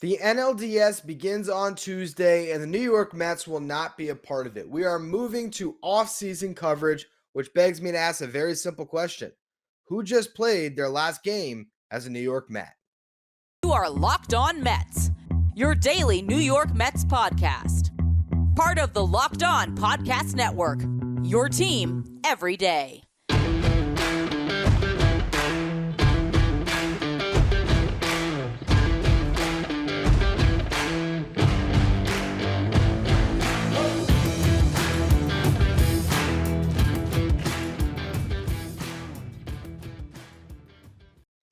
The NLDS begins on Tuesday, and the New York Mets will not be a part of it. We are moving to off-season coverage, which begs me to ask a very simple question. Who just played their last game as a New York Met? You are Locked On Mets, your daily New York Mets podcast. Part of the Locked On Podcast Network, your team every day.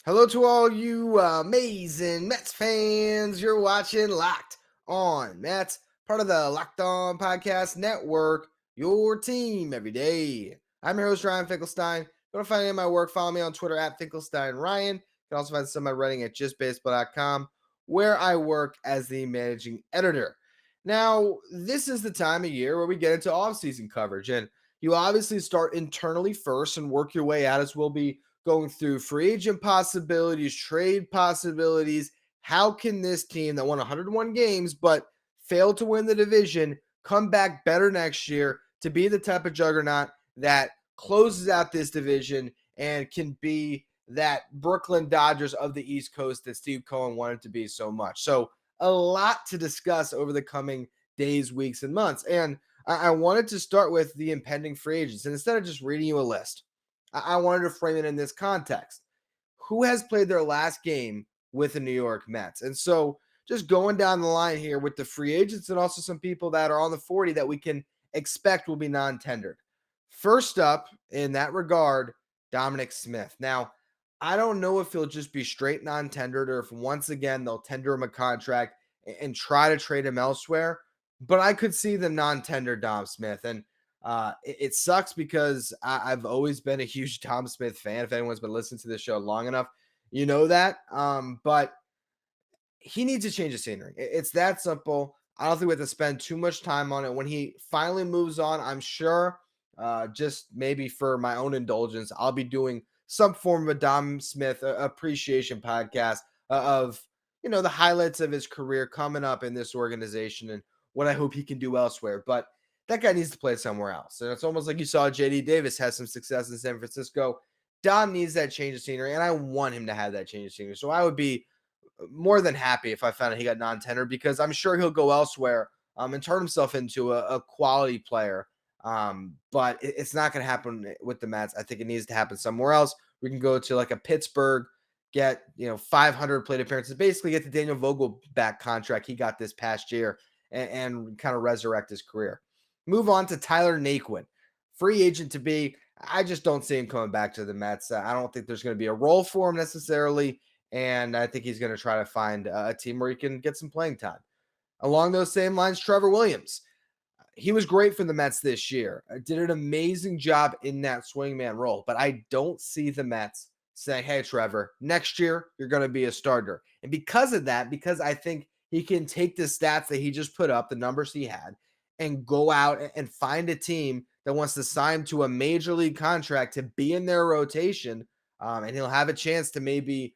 Hello to all you amazing Mets fans. You're watching Locked On Mets, part of the Locked On Podcast Network, your team every day. I'm your host, Ryan Finkelstein. If you want to find any of my work, follow me on Twitter at FinkelsteinRyan. You can also find some of my writing at justbaseball.com, where I work as the managing editor. Now, this is the time of year where we get into off-season coverage, and you obviously start internally first and work your way out, as we'll be going through free agent possibilities, trade possibilities. How can this team that won 101 games but failed to win the division come back better next year to be the type of juggernaut that closes out this division and can be that Brooklyn Dodgers of the East Coast that Steve Cohen wanted to be so much? So a lot to discuss over the coming days, weeks, and months. And I wanted to start with the impending free agents. And instead of just reading you a list, I wanted to frame it in this context. Who has played their last game with the New York Mets? And so just going down the line here with the free agents and also some people that are on the 40 that we can expect will be non-tendered. First up in that regard, Dominic Smith. Now, I don't know if he'll just be straight non-tendered or if once again they'll tender him a contract and try to trade him elsewhere, but I could see them non-tender Dom Smith. And it sucks because I've always been a huge Tom Smith fan. If anyone's been listening to this show long enough, you know that. But he needs to change the scenery. It's that simple. I don't think we have to spend too much time on it. When he finally moves on, I'm sure, just maybe for my own indulgence, I'll be doing some form of a Dom Smith appreciation podcast of the highlights of his career coming up in this organization and what I hope he can do elsewhere. But that guy needs to play somewhere else. And it's almost like you saw JD Davis has some success in San Francisco. Dom needs that change of scenery, and I want him to have that change of scenery. So I would be more than happy if I found out he got non-tender, because I'm sure he'll go elsewhere and turn himself into a quality player. But it's not going to happen with the Mets. I think it needs to happen somewhere else. We can go to like a Pittsburgh, get 500 plate appearances, basically get the Daniel Vogelback contract he got this past year, and kind of resurrect his career. Move on to Tyler Naquin, free agent to be. I just don't see him coming back to the Mets. I don't think there's going to be a role for him necessarily, and I think he's going to try to find a team where he can get some playing time. Along those same lines, Trevor Williams. He was great for the Mets this year. Did an amazing job in that swingman role, but I don't see the Mets saying, hey, Trevor, next year you're going to be a starter. And because of that, because I think he can take the stats that he just put up, the numbers he had, and go out and find a team that wants to sign to a major league contract to be in their rotation, and he'll have a chance to maybe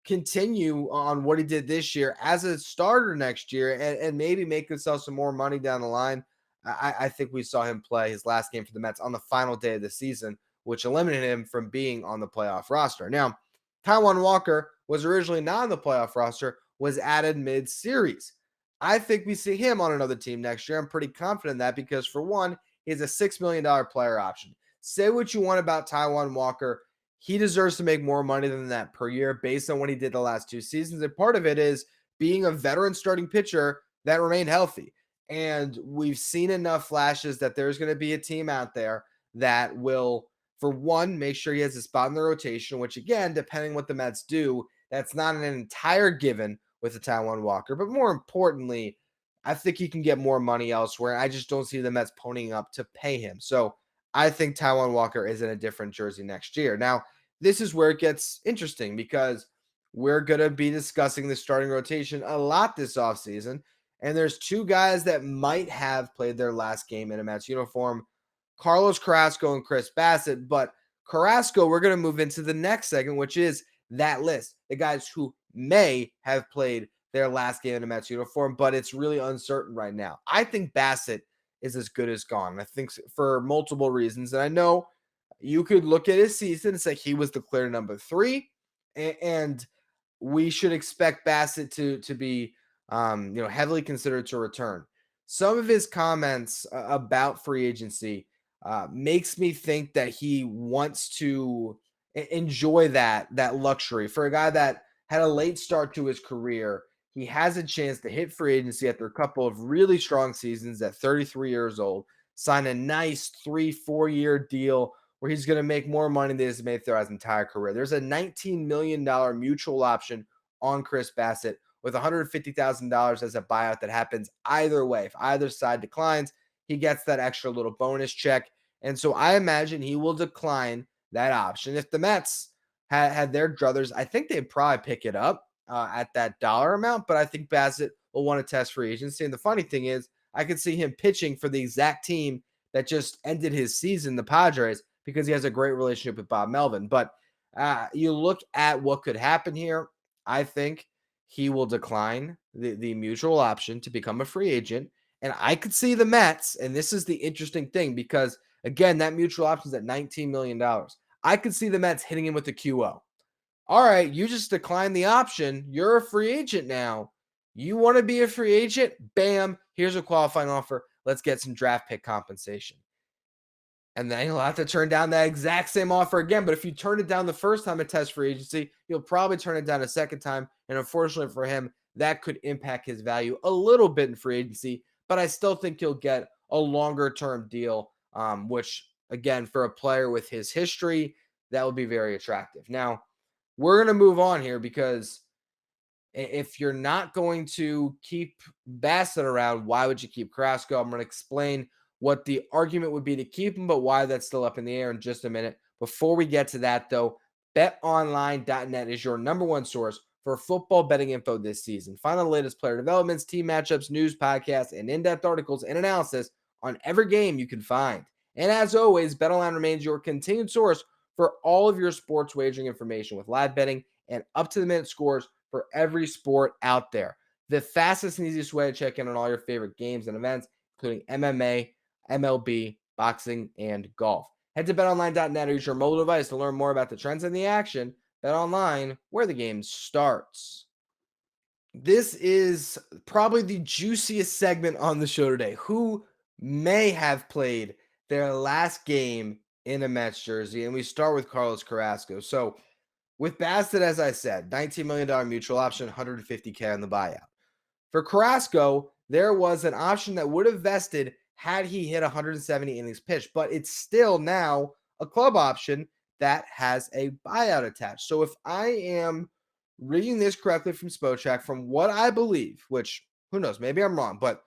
continue on what he did this year as a starter next year and maybe make himself some more money down the line. I think we saw him play his last game for the Mets on the final day of the season, which eliminated him from being on the playoff roster. Now, Taijuan Walker was originally not on the playoff roster, was added mid-series. I think we see him on another team next year. I'm pretty confident in that because, for one, he's a $6 million player option. Say what you want about Taijuan Walker. He deserves to make more money than that per year based on what he did the last two seasons. And part of it is being a veteran starting pitcher that remained healthy. And we've seen enough flashes that there's going to be a team out there that will, for one, make sure he has a spot in the rotation, which, again, depending what the Mets do, that's not an entire given with the Taijuan Walker. But more importantly, I think he can get more money elsewhere. I just don't see the Mets ponying up to pay him. So I think Taijuan Walker is in a different jersey next year. Now, this is where it gets interesting because we're going to be discussing the starting rotation a lot this offseason. And there's two guys that might have played their last game in a Mets uniform, Carlos Carrasco and Chris Bassett. But Carrasco, we're going to move into the next segment, which is that list, the guys who may have played their last game in a Mets uniform, but it's really uncertain right now. I think Bassett is as good as gone. I think for multiple reasons. And I know you could look at his season and say he was the clear number 3, and we should expect Bassett to be heavily considered to return. Some of his comments about free agency makes me think that he wants to enjoy that luxury. For a guy that had a late start to his career, he has a chance to hit free agency after a couple of really strong seasons at 33 years old, sign a nice 3-4 year deal where he's going to make more money than he's made throughout his entire career. There's a $19 million mutual option on Chris Bassett with $150,000 as a buyout that happens either way. If either side declines, he gets that extra little bonus check. And so I imagine he will decline that option. If the Mets had their druthers, I think they'd probably pick it up at that dollar amount, but I think Bassett will want to test free agency. And the funny thing is, I could see him pitching for the exact team that just ended his season, the Padres, because he has a great relationship with Bob Melvin. But you look at what could happen here. I think he will decline the mutual option to become a free agent. And I could see the Mets, and this is the interesting thing because, again, that mutual option is at $19 million. I could see the Mets hitting him with the QO. All right, you just declined the option. You're a free agent now. You want to be a free agent? Bam, here's a qualifying offer. Let's get some draft pick compensation. And then he'll have to turn down that exact same offer again. But if you turn it down the first time at test free agency, you'll probably turn it down a second time. And unfortunately for him, that could impact his value a little bit in free agency. But I still think he'll get a longer term deal, which, again, for a player with his history, that would be very attractive. Now, we're going to move on here because if you're not going to keep Bassett around, why would you keep Carrasco? I'm going to explain what the argument would be to keep him, but why that's still up in the air in just a minute. Before we get to that, though, betonline.net is your number one source for football betting info this season. Find the latest player developments, team matchups, news, podcasts, and in-depth articles and analysis on every game you can find. And as always, BetOnline remains your continued source for all of your sports wagering information with live betting and up-to-the-minute scores for every sport out there. The fastest and easiest way to check in on all your favorite games and events, including MMA, MLB, boxing, and golf. Head to betonline.net or use your mobile device to learn more about the trends in the action. BetOnline, where the game starts. This is probably the juiciest segment on the show today. Who may have played their last game in a Mets jersey? And we start with Carlos Carrasco. So with Bassett, as I said, $19 million mutual option, $150K on the buyout. For Carrasco, there was an option that would have vested had he hit 170 innings pitched, but it's still now a club option that has a buyout attached. So if I am reading this correctly from Spotrac, from what I believe, which who knows, maybe I'm wrong, but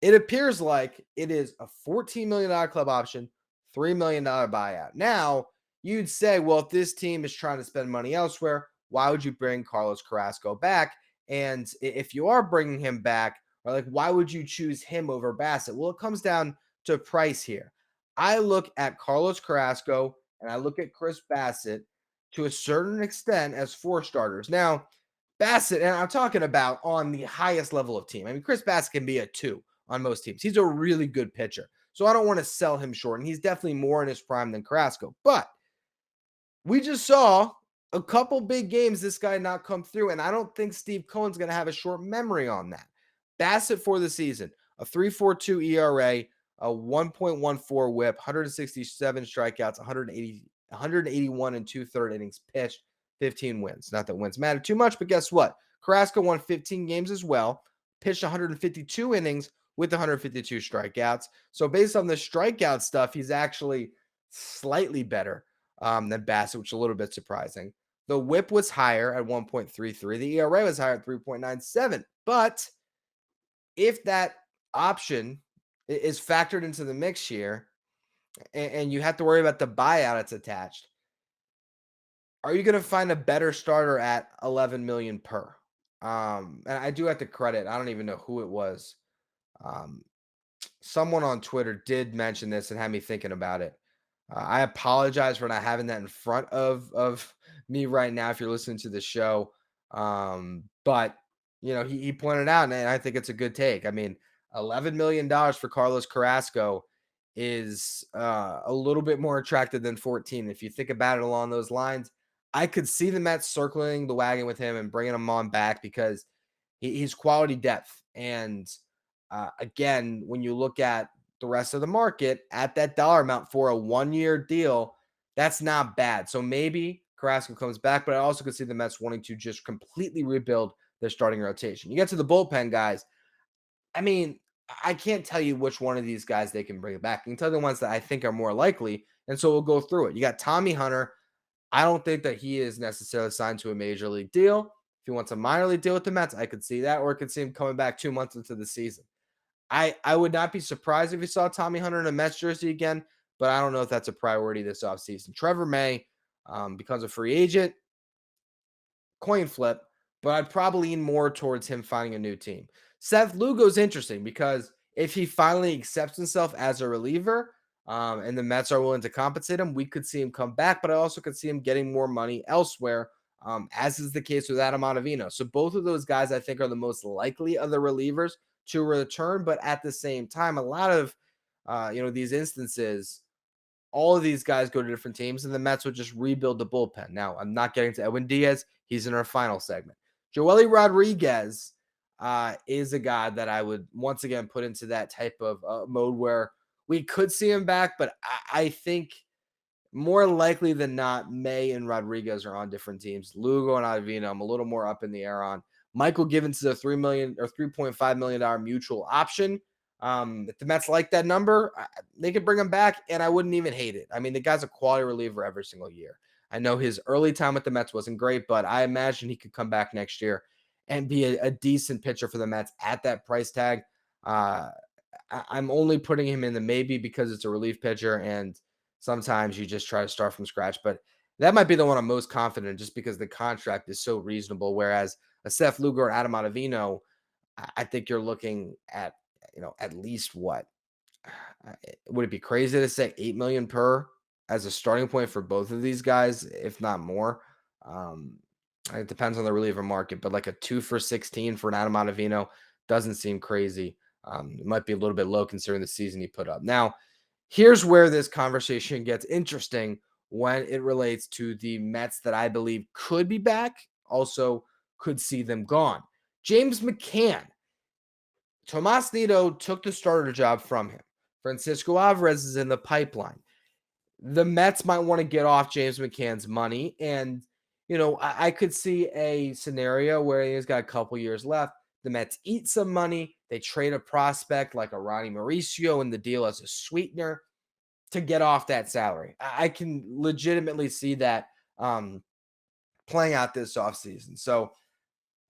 it appears like it is a $14 million club option, $3 million buyout. Now, you'd say, well, if this team is trying to spend money elsewhere, why would you bring Carlos Carrasco back? And if you are bringing him back, or like, why would you choose him over Bassett? Well, it comes down to price here. I look at Carlos Carrasco and I look at Chris Bassett to a certain extent as 4 starters. Now, Bassett, and I'm talking about on the highest level of team. I mean, Chris Bassett can be a 2 on most teams. He's a really good pitcher. So I don't want to sell him short. And he's definitely more in his prime than Carrasco. But we just saw a couple big games this guy not come through, and I don't think Steve Cohen's going to have a short memory on that. Bassett for the season, a 3.42 ERA, a 1.14 whip, 167 strikeouts, 181 and 2/3 innings pitched, 15 wins. Not that wins matter too much, but guess what? Carrasco won 15 games as well, pitched 152 innings with 152 strikeouts. So based on the strikeout stuff, he's actually slightly better than Bassett, which is a little bit surprising. The whip was higher at 1.33. The ERA was higher at 3.97. But if that option is factored into the mix here, and you have to worry about the buyout that's attached, are you going to find a better starter at 11 million per? And I do have to credit, I don't even know who it was. Someone on Twitter did mention this and had me thinking about it. I apologize for not having that in front of me right now if you're listening to the show. But he pointed out, and I think it's a good take. I mean, $11 million for Carlos Carrasco is a little bit more attractive than 14. If you think about it along those lines, I could see the Mets circling the wagon with him and bringing him on back because he's quality depth. And again, when you look at the rest of the market at that dollar amount for a 1-year deal, that's not bad. So maybe Carrasco comes back, but I also could see the Mets wanting to just completely rebuild their starting rotation. You get to the bullpen guys. I mean, I can't tell you which one of these guys they can bring back. I can tell you the ones that I think are more likely. And so we'll go through it. You got Tommy Hunter. I don't think that he is necessarily signed to a major league deal. If he wants a minor league deal with the Mets, I could see that, or I could see him coming back 2 months into the season. I would not be surprised if you saw Tommy Hunter in a Mets jersey again, but I don't know if that's a priority this offseason. Trevor May becomes a free agent. Coin flip, but I'd probably lean more towards him finding a new team. Seth Lugo's interesting because if he finally accepts himself as a reliever, and the Mets are willing to compensate him, we could see him come back, but I also could see him getting more money elsewhere, as is the case with Adam Ottavino. So both of those guys I think are the most likely of the relievers to return, but at the same time, a lot of these instances, all of these guys go to different teams, and the Mets would just rebuild the bullpen. Now, I'm not getting to Edwin Diaz. He's in our final segment. Joely Rodriguez is a guy that I would once again put into that type of mode where we could see him back, but I think more likely than not, May and Rodriguez are on different teams. Lugo and Ottavino, I'm a little more up in the air on. Michael Givens is a $3 million or $3.5 million mutual option. If the Mets like that number, they could bring him back, and I wouldn't even hate it. I mean, the guy's a quality reliever every single year. I know his early time with the Mets wasn't great, but I imagine he could come back next year and be a decent pitcher for the Mets at that price tag. I'm only putting him in the maybe because it's a relief pitcher, and sometimes you just try to start from scratch. But that might be the one I'm most confident in just because the contract is so reasonable. Whereas a Seth Lugo or Adam Ottavino, I think you're looking at, at least what? Would it be crazy to say 8 million per as a starting point for both of these guys, if not more? Um, it depends on the reliever market, but like a 2 for 16 for an Adam Ottavino doesn't seem crazy. It might be a little bit low considering the season he put up. Now, here's where this conversation gets interesting when it relates to the Mets that I believe could be back, also could see them gone. James McCann. Tomas Nido took the starter job from him. Francisco Alvarez is in the pipeline. The Mets might want to get off James McCann's money. And, I could see a scenario where he's got a couple years left. The Mets eat some money. They trade a prospect like a Ronnie Mauricio in the deal as a sweetener to get off that salary. I can legitimately see that playing out this offseason. So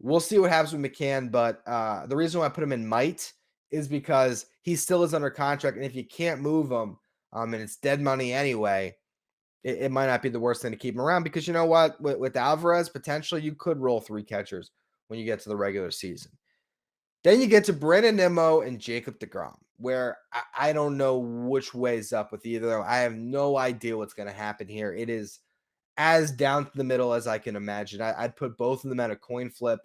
we'll see what happens with McCann, but the reason why I put him in might is because he still is under contract, and if you can't move him, and it's dead money anyway, it might not be the worst thing to keep him around because you know what? With Alvarez, potentially you could roll 3 catchers when you get to the regular season. Then you get to Brandon Nimmo and Jacob deGrom, where I don't know which way's up with either. I have no idea what's going to happen here. It is as down to the middle as I can imagine. I'd put both of them at a coin flip.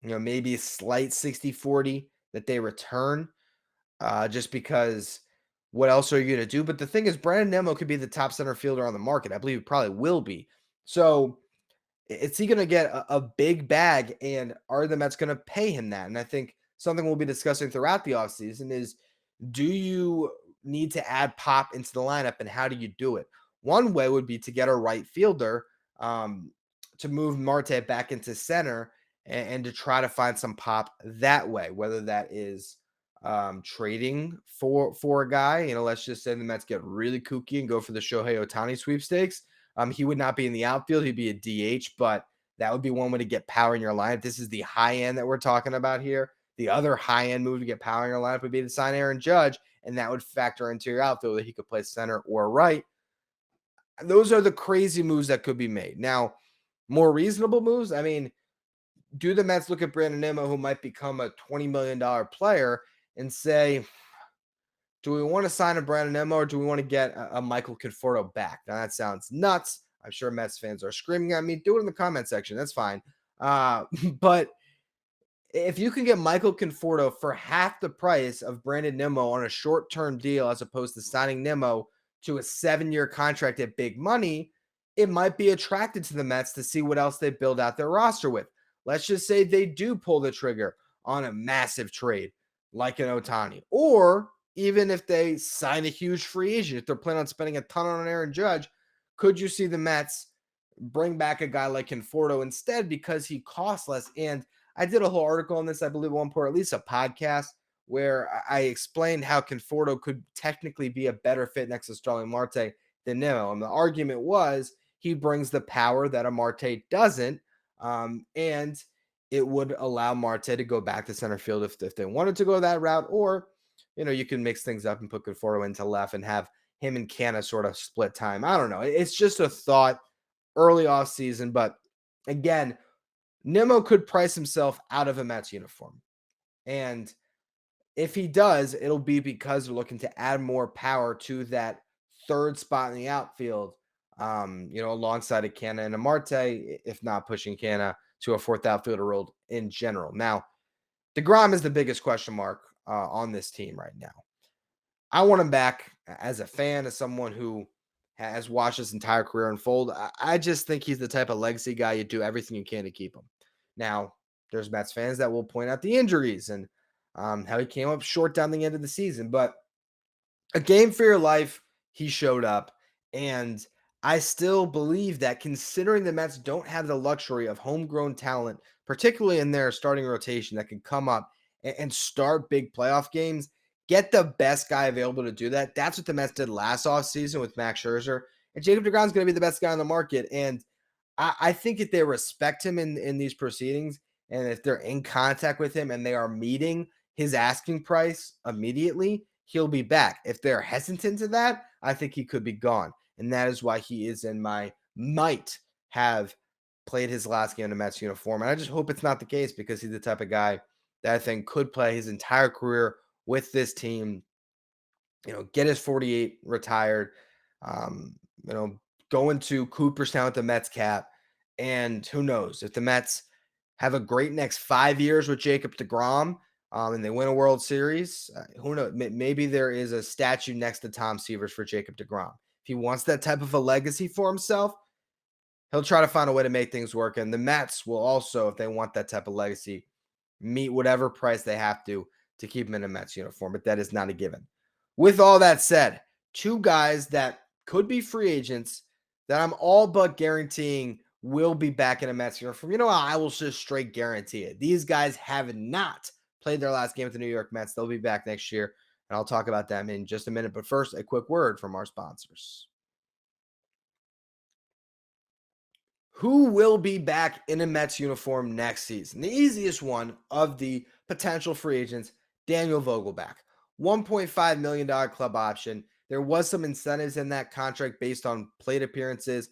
Maybe a slight 60-40 that they return, just because what else are you going to do? But the thing is, Brandon Nimmo could be the top center fielder on the market. I believe he probably will be. So is he going to get a big bag, and are the Mets going to pay him that? And I think something we'll be discussing throughout the offseason is, do you need to add pop into the lineup, and how do you do it? One way would be to get a right fielder, to move Marte back into center and to try to find some pop that way, whether that is trading for a guy. Let's just say the Mets get really kooky and go for the Shohei Ohtani sweepstakes. He would not be in the outfield. He'd be a DH, but that would be one way to get power in your lineup. This is the high end that we're talking about here. The other high end move to get power in your lineup would be to sign Aaron Judge, and that would factor into your outfield that he could play center or right. Those are the crazy moves that could be made. Now, more reasonable moves, I mean, do the Mets look at Brandon Nimmo, who might become a $20 million player, and say, do we want to sign a Brandon Nimmo, or do we want to get a Michael Conforto back? Now, that sounds nuts. I'm sure Mets fans are screaming at me. Do it in the comment section. That's fine. But if you can get Michael Conforto for half the price of Brandon Nimmo on a short-term deal as opposed to signing Nimmo to a 7-year contract at big money, it might be attracted to the Mets to see what else they build out their roster with. Let's just say they do pull the trigger on a massive trade like an Ohtani, or even if they sign a huge free agent, if they're planning on spending a ton on Aaron Judge, could you see the Mets bring back a guy like Conforto instead because he costs less? And I did a whole article on this, I believe, at one point, or at least a podcast, where I explained how Conforto could technically be a better fit next to Starling Marte than Nimmo. And the argument was he brings the power that a Marte doesn't, and it would allow Marte to go back to center field if they wanted to go that route, or you can mix things up and put Conforto into left and have him and Canna sort of split time. I don't know. It's just a thought early off season, but again, Nimmo could price himself out of a Mets uniform. And if he does, it'll be because they're looking to add more power to that third spot in the outfield, alongside a Canna and a Marte, if not pushing Canna to a fourth outfielder role in general. Now, deGrom is the biggest question mark on this team right now. I want him back as a fan, as someone who has watched his entire career unfold. I just think he's the type of legacy guy you do everything you can to keep him. Now, there's Mets fans that will point out the injuries and how he came up short down the end of the season. But a game for your life, he showed up. And I still believe that, considering the Mets don't have the luxury of homegrown talent, particularly in their starting rotation, that can come up and start big playoff games, get the best guy available to do that. That's what the Mets did last offseason with Max Scherzer. And Jacob deGrom is going to be the best guy on the market. And I think if they respect him in these proceedings, and if they're in contact with him and they are meeting his asking price immediately, he'll be back. If they're hesitant to that, I think he could be gone. And that is why he is in my might have played his last game in a Mets uniform. And I just hope it's not the case, because he's the type of guy that I think could play his entire career with this team, get his 48 retired, um, go into Cooperstown with the Mets cap. And who knows, if the Mets have a great next 5 years with Jacob deGrom, and they win a World Series, who knows? Maybe there is a statue next to Tom Seavers for Jacob deGrom. If he wants that type of a legacy for himself, he'll try to find a way to make things work. And the Mets will also, if they want that type of legacy, meet whatever price they have to keep him in a Mets uniform. But that is not a given. With all that said, two guys that could be free agents that I'm all but guaranteeing will be back in a Mets uniform. I will just straight guarantee it. These guys have not played their last game with the New York Mets. They'll be back next year, and I'll talk about them in just a minute. But first, a quick word from our sponsors. Who will be back in a Mets uniform next season? The easiest one of the potential free agents, Daniel Vogelbach. $1.5 million club option. There was some incentives in that contract based on plate appearances.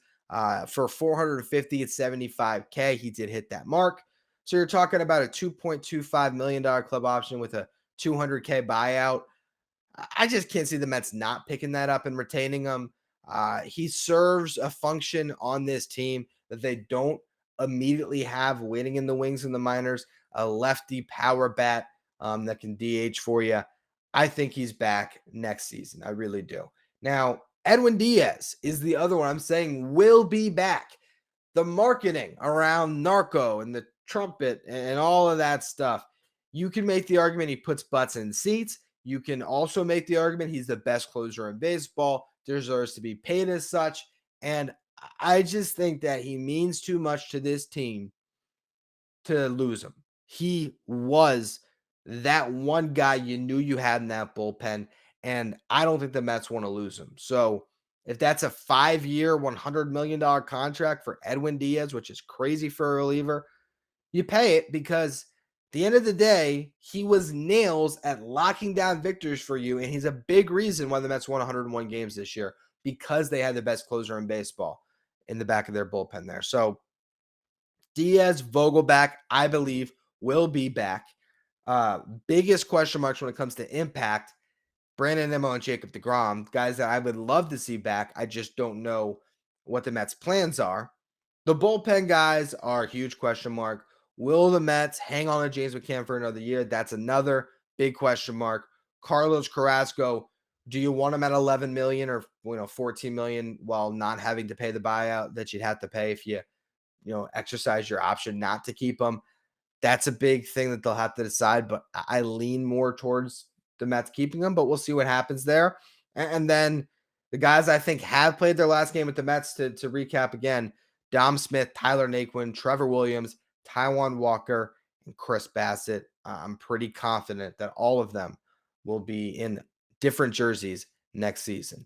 For 450 at 75K, he did hit that mark. So you're talking about a $2.25 million club option with a 200K buyout. I just can't see the Mets not picking that up and retaining him. He serves a function on this team that they don't immediately have waiting in the wings in the minors, a lefty power bat that can DH for you. I think he's back next season. I really do. Now, Edwin Diaz is the other one I'm saying will be back. The marketing around Narco and the trumpet and all of that stuff, you can make the argument he puts butts in seats. You can also make the argument he's the best closer in baseball, deserves to be paid as such. And I just think that he means too much to this team to lose him. He was that one guy you knew you had in that bullpen, and I don't think the Mets want to lose him. So if that's a 5-year, $100 million contract for Edwin Diaz, which is crazy for a reliever, you pay it, because at the end of the day, he was nails at locking down victories for you, and he's a big reason why the Mets won 101 games this year, because they had the best closer in baseball in the back of their bullpen there. So Diaz, Vogelbach, I believe, will be back. Biggest question marks when it comes to impact, Brandon Nimmo and Jacob deGrom, guys that I would love to see back. I just don't know what the Mets' plans are. The bullpen guys are a huge question mark. Will the Mets hang on to James McCann for another year? That's another big question mark. Carlos Carrasco, do you want him at 11 million or 14 million while not having to pay the buyout that you'd have to pay if you exercise your option not to keep him? That's a big thing that they'll have to decide, but I lean more towards the Mets keeping him, but we'll see what happens there. And then the guys I think have played their last game with the Mets, to recap again: Dom Smith, Tyler Naquin, Trevor Williams, Taijuan Walker, and Chris Bassett. I'm pretty confident that all of them will be in different jerseys next season.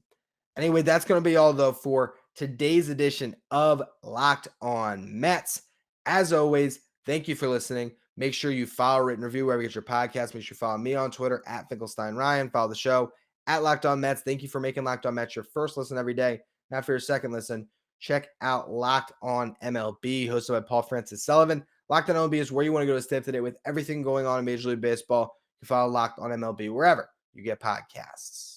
Anyway, that's going to be all, though, for today's edition of Locked On Mets. As always, thank you for listening. Make sure you follow, rate, and review wherever you get your podcast. Make sure you follow me on Twitter at Finkelstein Ryan. Follow the show at Locked On Mets. Thank you for making Locked On Mets your first listen every day. Now for your second listen, check out Locked On MLB, hosted by Paul Francis Sullivan. Locked On MLB is where you want to go to stay up to date with everything going on in Major League Baseball. You can follow Locked On MLB wherever you get podcasts.